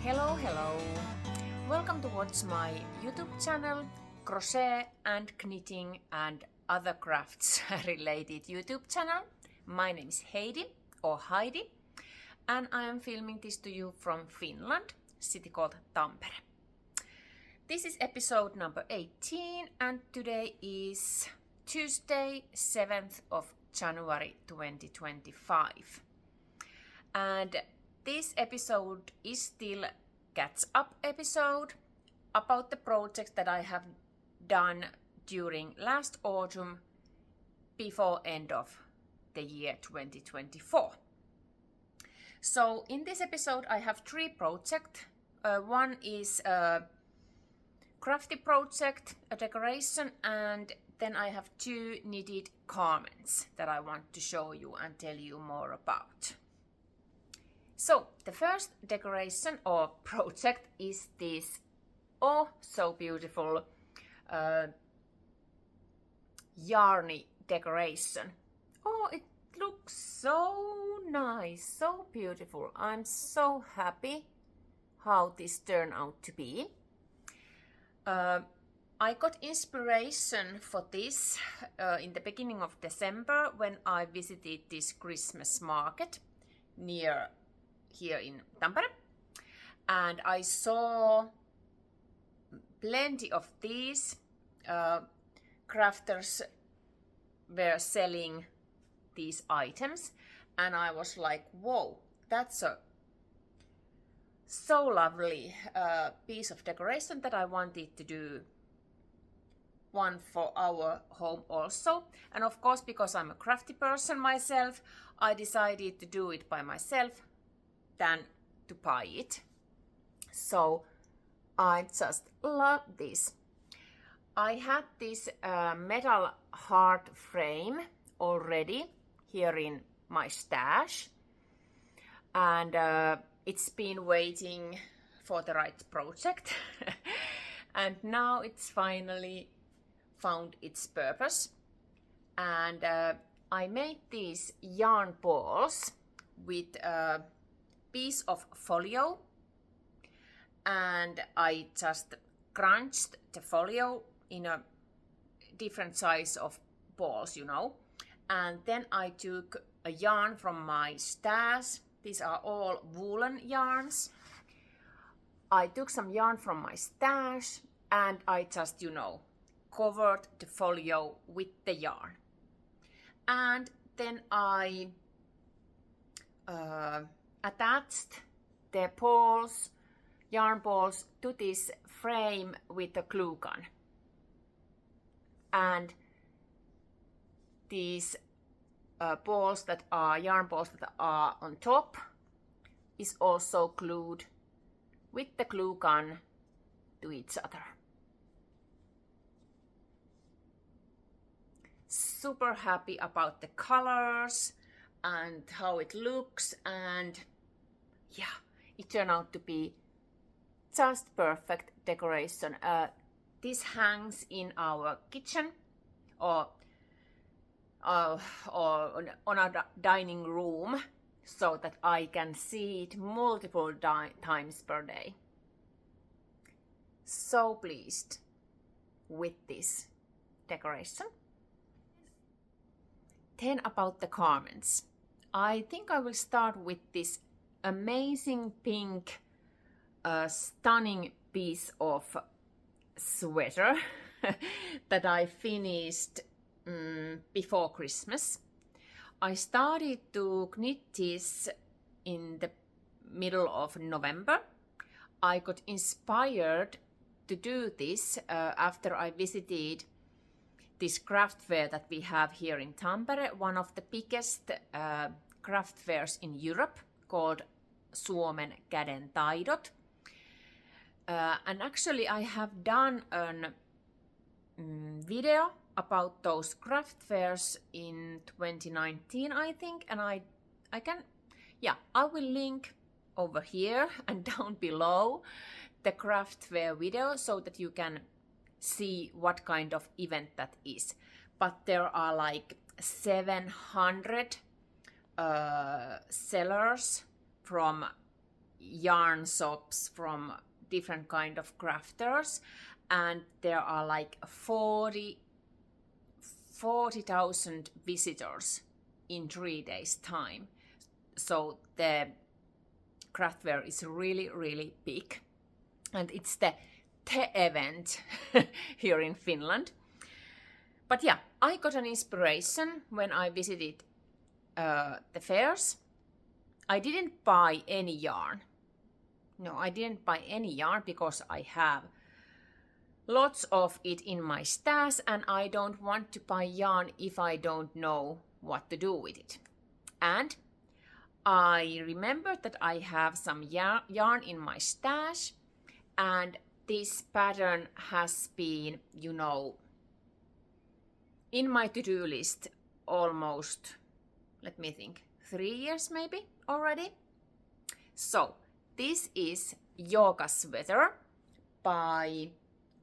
Hello, hello! Welcome to watch my YouTube channel, Crochet and Knitting and other crafts related YouTube channel. My name is Heidi or Heidi, and I am filming this to you from Finland, city called Tampere. This is episode number 18 and today is Tuesday, 7th of January 2025. And this episode is still catch up episode about the projects that I have done during last autumn before end of the year 2024. So in this episode I have three projects. One is a crafty project, a decoration, and then I have two knitted garments that I want to show you and tell you more about. So the first decoration or project is this so beautiful yarny decoration. Oh, it looks so nice, so beautiful. I'm so happy how this turned out to be. I got inspiration for this in the beginning of December when I visited this Christmas market near here in Tampere, and I saw plenty of these crafters were selling these items, and I was like, whoa, that's a so lovely piece of decoration that I wanted to do one for our home also. And of course, because I'm a crafty person myself, I decided to do it by myself than to buy it. So I just love this. I had this metal heart frame already here in my stash, and it's been waiting for the right project and now it's finally found its purpose. And I made these yarn balls with piece of folio, and I just crunched the folio in a different size of balls, you know, and then I took a yarn from my stash. These are all woolen yarns. I took some yarn from my stash and I just, you know, covered the folio with the yarn, and then I attached the balls, yarn balls, to this frame with a glue gun. And these yarn balls that are on top is also glued with the glue gun to each other. Super happy about the colors and how it looks, and yeah, it turned out to be just perfect decoration. This hangs in our kitchen or on a dining room so that I can see it multiple times per day. So pleased with this decoration. Then about the garments. I think I will start with this amazing pink, stunning piece of sweater that I finished before Christmas. I started to knit this in the middle of November. I got inspired to do this after I visited this craft fair that we have here in Tampere, one of the biggest craft fairs in Europe, called Suomen Käden Taidot. And actually I have done a video about those craft fairs in 2019, I think, and I will link over here and down below the craft fair video so that you can see what kind of event that is. But there are like 700 sellers from yarn shops from different kind of crafters, and there are like 40,000 visitors in 3 days time. So the craft fair is really, really big, and it's the event here in Finland. But yeah, I got an inspiration when I visited the fairs. I didn't buy any yarn. No, I didn't buy any yarn because I have lots of it in my stash, and I don't want to buy yarn if I don't know what to do with it. And I remembered that I have some yarn in my stash, and this pattern has been, you know, in my to-do list almost, let me think, 3 years maybe already. So this is yoga sweater by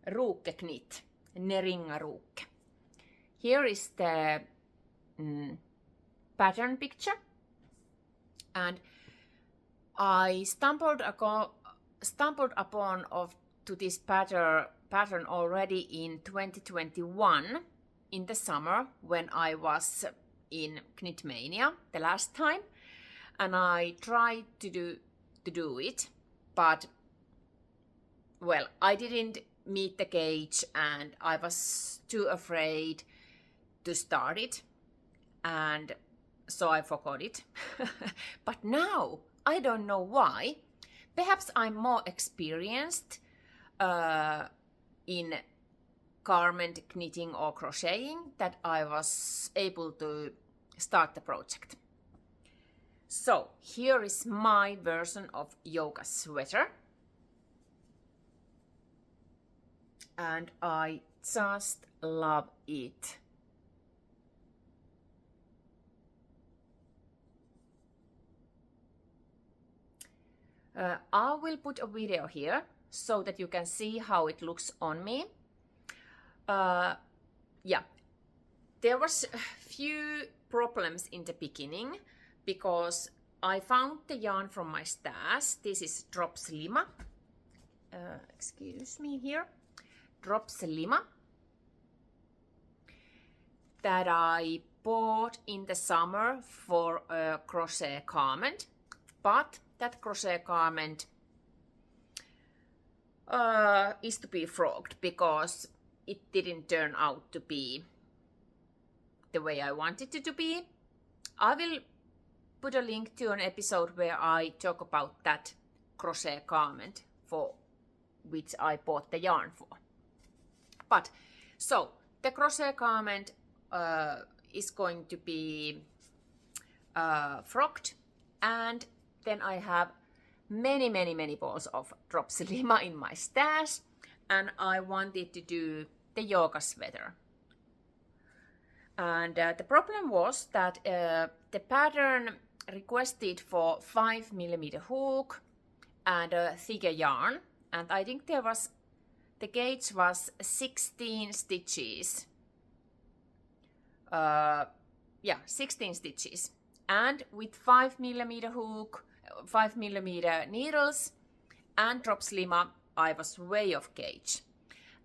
Ruke Knit, Neringa Ruke. Here is the pattern picture, and I stumbled upon to this pattern already in 2021 in the summer when I was in Knitmania the last time, and I tried to do it, but well, I didn't meet the gauge and I was too afraid to start it, and so I forgot it. But now I don't know why. Perhaps I'm more experienced in garment knitting or crocheting that I was able to start the project. So here is my version of yoga sweater, and I just love it. I will put a video here so that you can see how it looks on me. Yeah, there was a few problems in the beginning because I found the yarn from my stash. This is Drops Lima. Excuse me here. Drops Lima that I bought in the summer for a crochet garment, but that crochet garment is to be frogged because it didn't turn out to be the way I wanted it to be. I will put a link to an episode where I talk about that crochet garment for which I bought the yarn for. But so the crochet garment is going to be frogged, and then I have many balls of Drops Lima in my stash, and I wanted to do the yoga sweater. And the problem was that the pattern requested for 5mm hook and a thicker yarn, and I think the gauge was 16 stitches. 16 stitches. And with 5mm hook, 5mm needles and Drops Lima, I was way off gauge.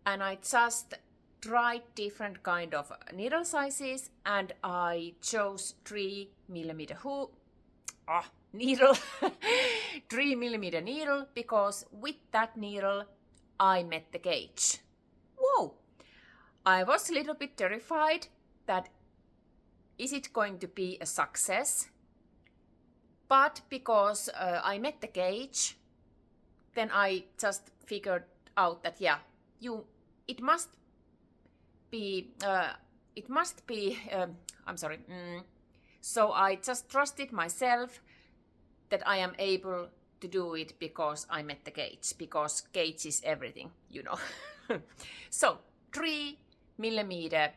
And I just tried different kind of needle sizes, and I chose 3mm hook, needle, 3mm needle, because with that needle I met the gauge. Whoa! I was a little bit terrified that is it going to be a success? But because I met the gauge, then I just figured out that it must be. So I just trusted myself that I am able to do it because I met the gauge, because gauge is everything, you know. So 3mm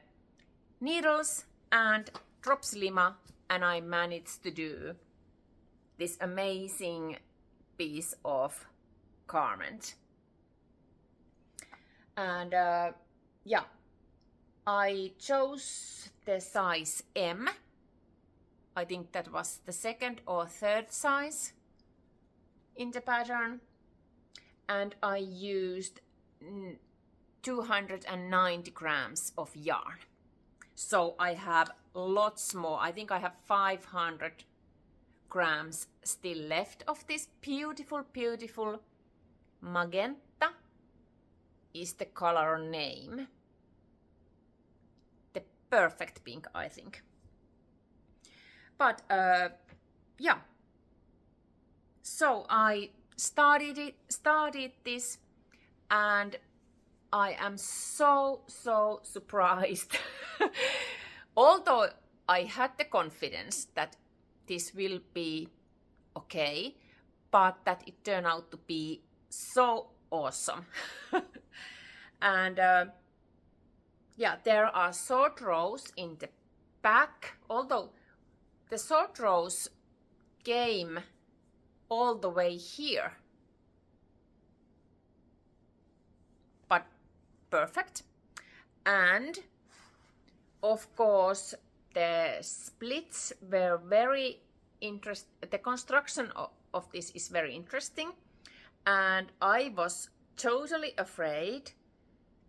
needles and Drops Lima, and I managed to do this amazing piece of garment. And I chose the size M. I think that was the second or third size. in the pattern, and I used 290 grams of yarn. So I have lots more. I think I have 500 grams still left of this beautiful, beautiful magenta is the color name. The perfect pink, I think. But yeah, so I started this, and I am so surprised. Although I had the confidence that this will be okay, but that it turned out to be so awesome. And yeah, there are short rows in the back, although the short rows came all the way here. But perfect. And of course, the splits were very interesting. The construction of this is very interesting. And I was totally afraid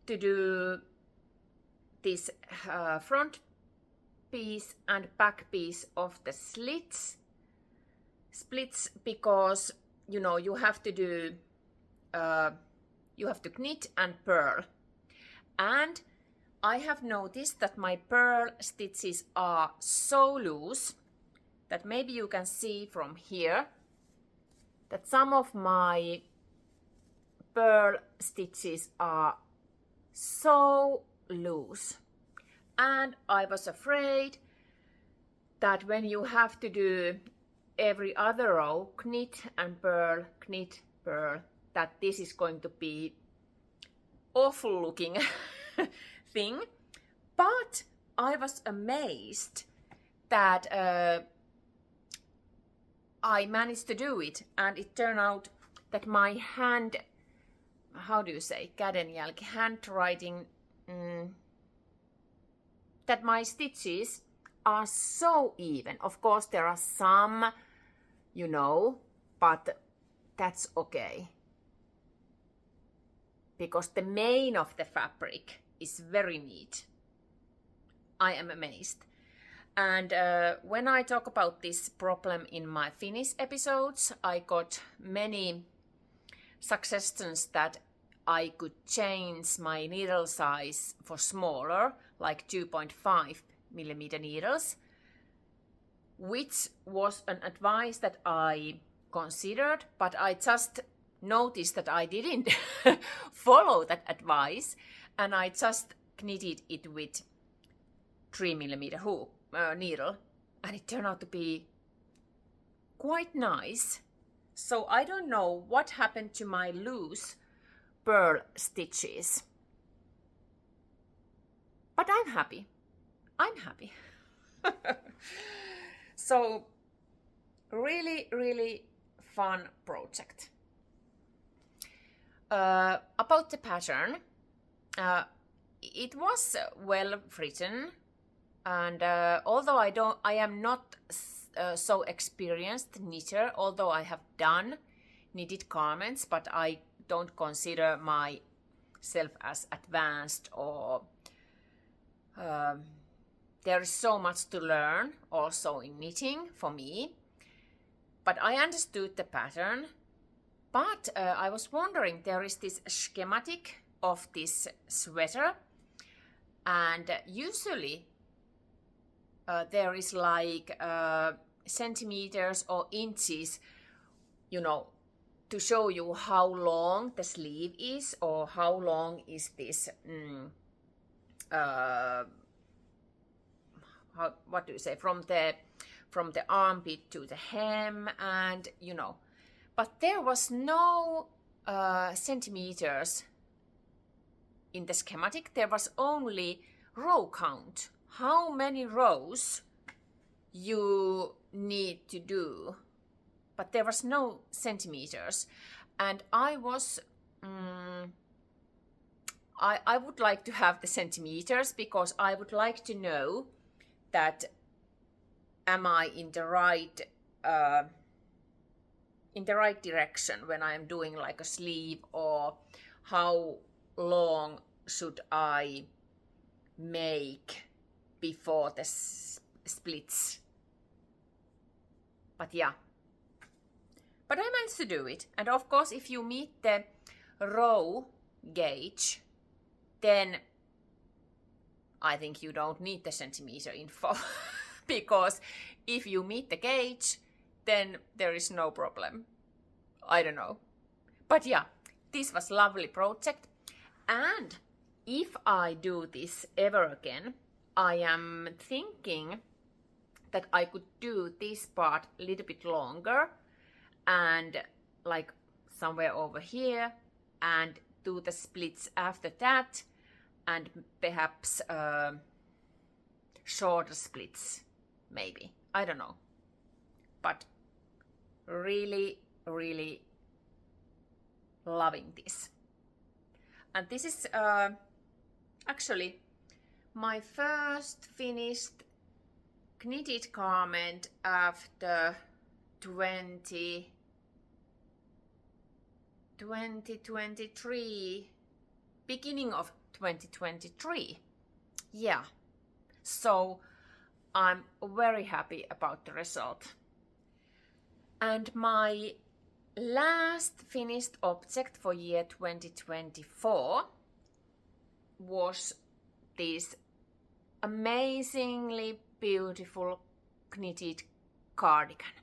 to do this front piece and back piece of the splits, because you know you have to do you have to knit and purl, and I have noticed that my purl stitches are so loose that maybe you can see from here that some of my purl stitches are so loose. And I was afraid that when you have to do every other row, knit and purl, that this is going to be awful looking thing. But I was amazed that I managed to do it, and it turned out that my hand, how do you say, kädenjälki, handwriting, that my stitches are so even. Of course, there are some, you know, but that's okay. Because the main of the fabric is very neat. I am amazed. And when I talk about this problem in my Finnish episodes, I got many suggestions that I could change my needle size for smaller, like 2.5 millimeter needles, which was an advice that I considered, but I just noticed that I didn't follow that advice, and I just knitted it with 3 millimeter hook needle, and it turned out to be quite nice. So I don't know what happened to my loose purl stitches, but I'm happy. So really fun project. About the pattern, it was well written, and although I am not so experienced knitter, although I have done knitted garments, but I don't consider myself as advanced, or there is so much to learn also in knitting for me. But I understood the pattern. But I was wondering, there is this schematic of this sweater, and usually there is like centimeters or inches, you know, to show you how long the sleeve is, or how long is this what do you say, from the armpit to the hem, and you know, but there was no centimeters in the schematic. There was only row count, how many rows you need to do, but there was no centimeters. And I was I would like to have the centimeters, because I would like to know that am I in the right in the right direction when I'm doing like a sleeve, or how long should I make before the splits. But yeah, but I managed to do it. And of course, if you meet the row gauge, then I think you don't need the centimeter info because if you meet the gauge, then there is no problem. I don't know. But yeah, this was lovely project. And if I do this ever again, I am thinking that I could do this part a little bit longer and like somewhere over here, and do the splits after that, and perhaps shorter splits, maybe. I don't know. But really, really loving this. And this is actually my first finished knitted garment after 2023, beginning of 2023. Yeah, so I'm very happy about the result. And my last finished object for year 2024 was this amazingly beautiful knitted cardigan.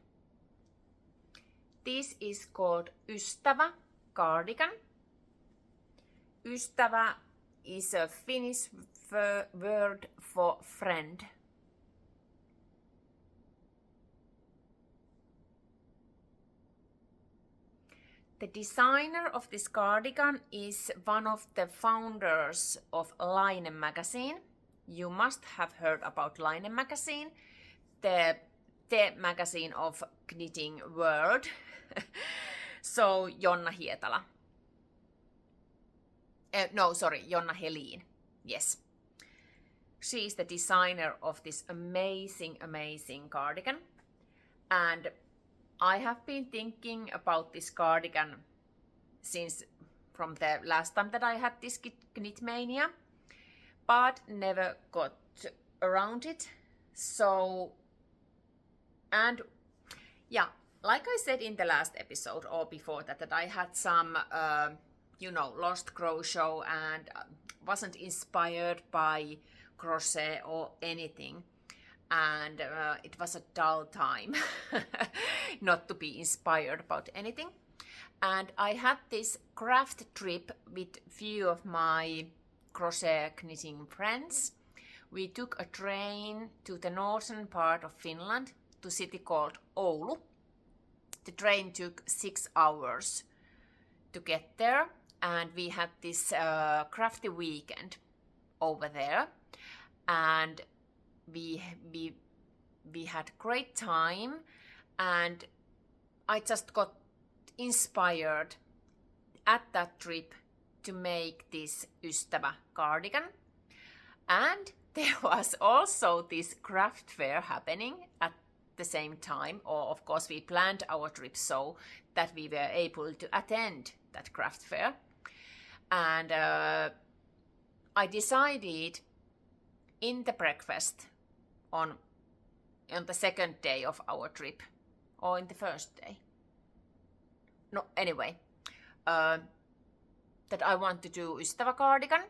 This is called Ystävä cardigan. Ystävä is a Finnish word for friend. The designer of this cardigan is one of the founders of Line magazine. You must have heard about Line magazine, the magazine of knitting world. So Jonna Hietala. Jonna Helin. Yes. She is the designer of this amazing cardigan. And I have been thinking about this cardigan since from the last time that I had this knit mania, but never got around it. So, and yeah, like I said in the last episode or before that I had some, lost crochet and wasn't inspired by crochet or anything. And it was a dull time not to be inspired about anything. And I had this craft trip with few of my crochet knitting friends. We took a train to the northern part of Finland, to a city called Oulu. The train took 6 hours to get there, and we had this crafty weekend over there. And we had great time, and I just got inspired at that trip to make this Ystävä cardigan. And there was also this craft fair happening at the same time, or of course we planned our trip so that we were able to attend that craft fair. And I decided in the breakfast on the second day of our trip, or in the first day. No, anyway, that I want to do Ystävä cardigan,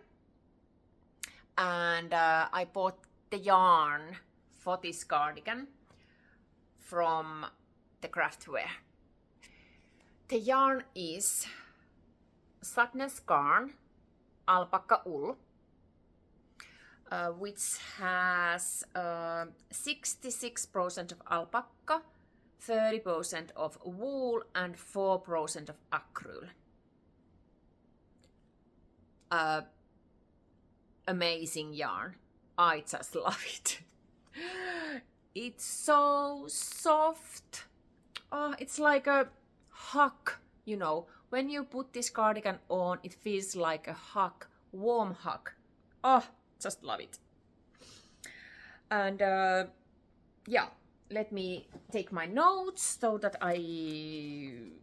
and I bought the yarn for this cardigan from the craftware. The yarn is Sadness Garn alpaca wool, which has 66% of alpaca, 30% of wool, and 4% of acrylic. Amazing yarn. I just love it. It's so soft. Oh, it's like a hug, When you put this cardigan on, it feels like a hug, warm hug. Oh, just love it. And let me take my notes so that I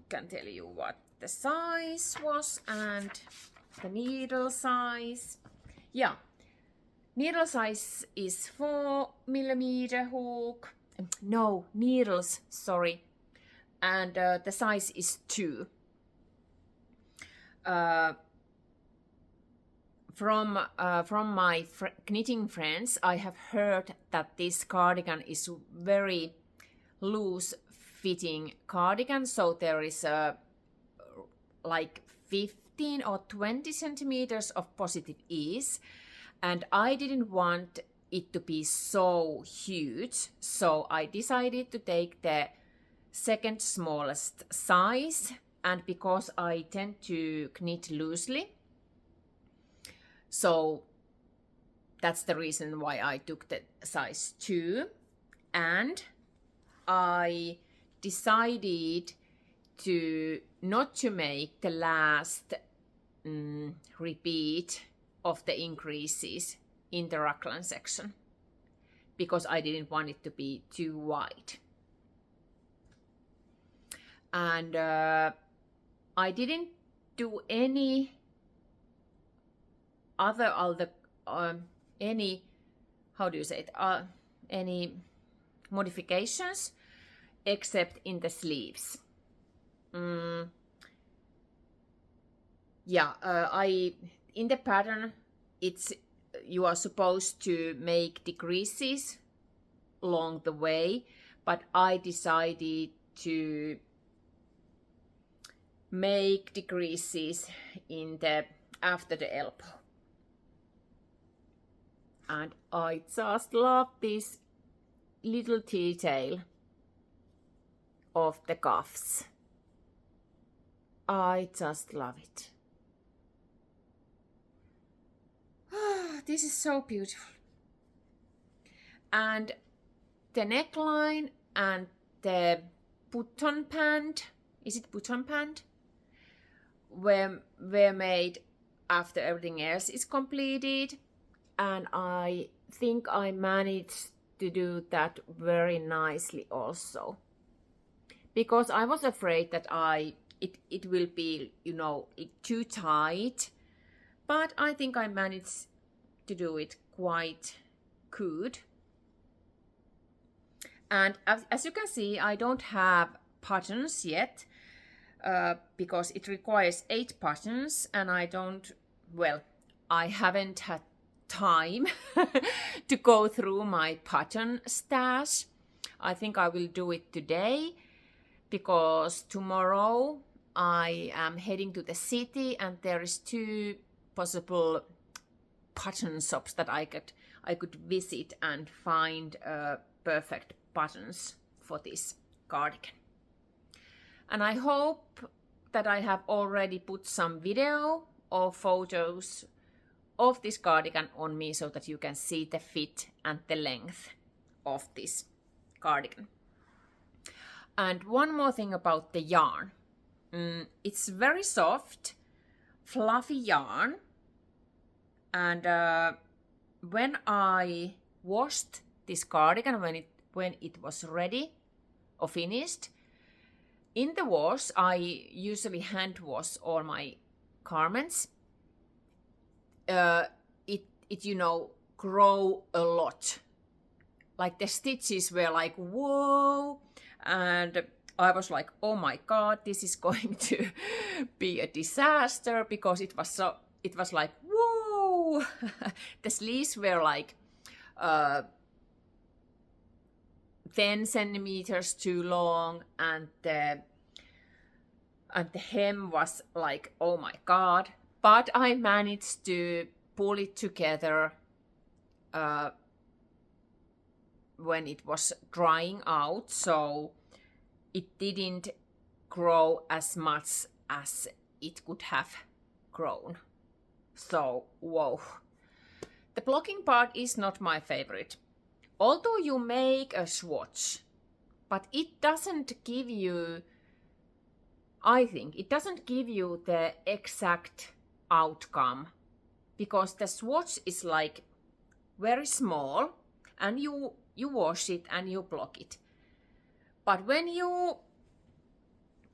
can tell you what the size was and the needle size. Yeah, needle size is 4mm hook. No, needles, sorry. And the size is 2. From my knitting friends, I have heard that this cardigan is very loose fitting cardigan, so there is like 15 or 20 centimeters of positive ease, and I didn't want it to be so huge, so I decided to take the second smallest size. And because I tend to knit loosely, so that's the reason why I took the size 2. And I decided to not to make the last repeat of the increases in the raglan section, because I didn't want it to be too wide. And I didn't do any other any, how do you say it, any modifications except in the sleeves. Yeah, in the pattern you are supposed to make decreases along the way, but I decided to make decreases in the after the elbow. And I just love this little detail of the cuffs. I just love it. This is so beautiful. And the neckline and the button band, is it button band? Were made after everything else is completed, and I think I managed to do that very nicely also, because I was afraid that it will be, you know, too tight, but I think I managed to do it quite good. And as you can see, I don't have buttons yet, because it requires 8 buttons, and I haven't had time to go through my button stash. I think I will do it today, because tomorrow I am heading to the city and there is 2 possible button shops that I could visit and find perfect buttons for this cardigan. And I hope that I have already put some video or photos of this cardigan on me so that you can see the fit and the length of this cardigan. And one more thing about the yarn. It's very soft, fluffy yarn. And when I washed this cardigan, when it was ready or finished, in the wash, I usually hand wash all my garments. It you know, grow a lot. Like the stitches were like, whoa, and I was like, oh my god, this is going to be a disaster, because it was like, whoa. The sleeves were like 10 centimeters too long, and the hem was like, oh my god. But I managed to pull it together when it was drying out, so it didn't grow as much as it could have grown. So, whoa. The blocking part is not my favorite. Although you make a swatch, but it doesn't give you, I think, it doesn't give you the exact outcome, because the swatch is like very small and you wash it and you block it. But when you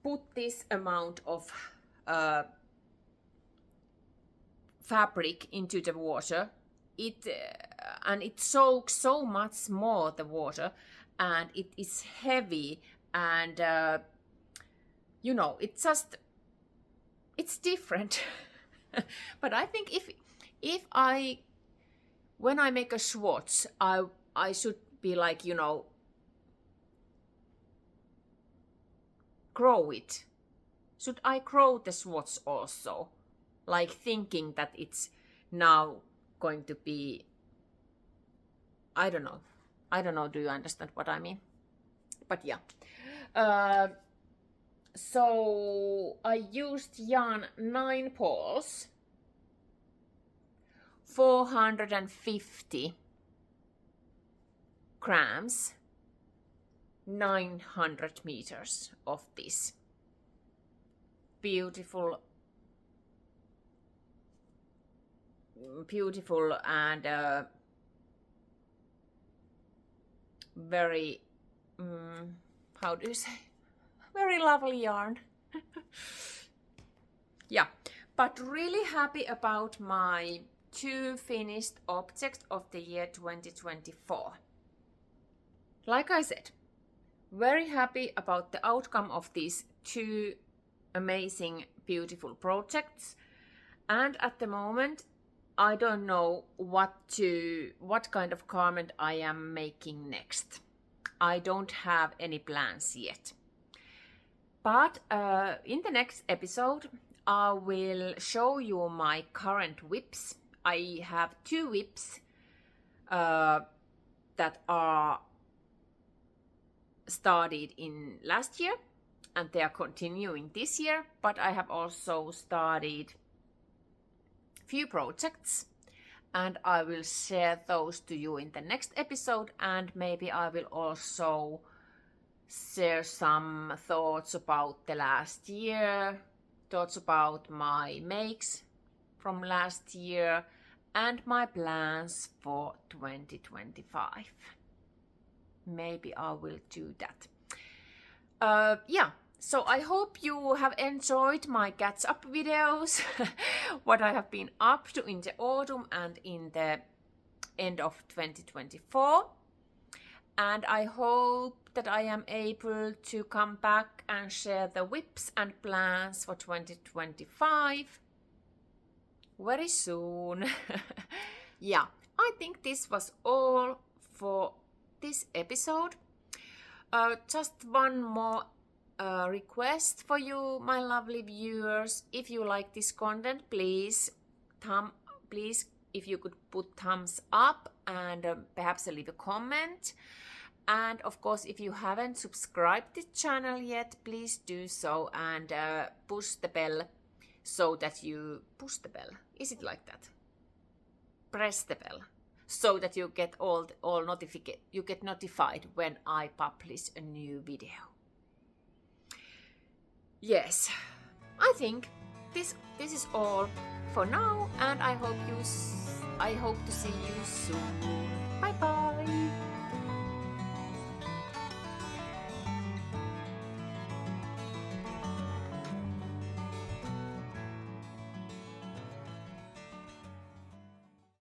put this amount of fabric into the water, it soaks so much more the water, and it is heavy, and it's different. But I think when I make a swatch, I should be like, grow it. Should I grow the swatch also? Like thinking that it's now going to be, I don't know, do you understand what I mean? But yeah. So I used yarn 9 balls, 450 grams, 900 meters of this beautiful and very how do you say, very lovely yarn. Yeah, but really happy about my 2 finished objects of the year 2024. Like I said, very happy about the outcome of these 2 amazing, beautiful projects. And at the moment, I don't know what kind of garment I am making next. I don't have any plans yet. But in the next episode, I will show you my current whips. I have 2 whips that are started in last year, and they are continuing this year, but I have also started few projects, and I will share those to you in the next episode, and maybe I will also share some thoughts about the last year, thoughts about my makes from last year, and my plans for 2025. Maybe I will do that. Yeah, so I hope you have enjoyed my catch up videos, what I have been up to in the autumn and in the end of 2024. And I hope that I am able to come back and share the whips and plans for 2025 very soon. Yeah, I think this was all for this episode. Just one more request for you, my lovely viewers. If you like this content, please if you could put thumbs up and perhaps leave a comment. And of course, if you haven't subscribed to the channel yet, please do so, and push the bell so that you push the bell. Is it like that? Press the bell so that you get you get notified when I publish a new video. Yes, I think this is all for now, and I hope to see you soon.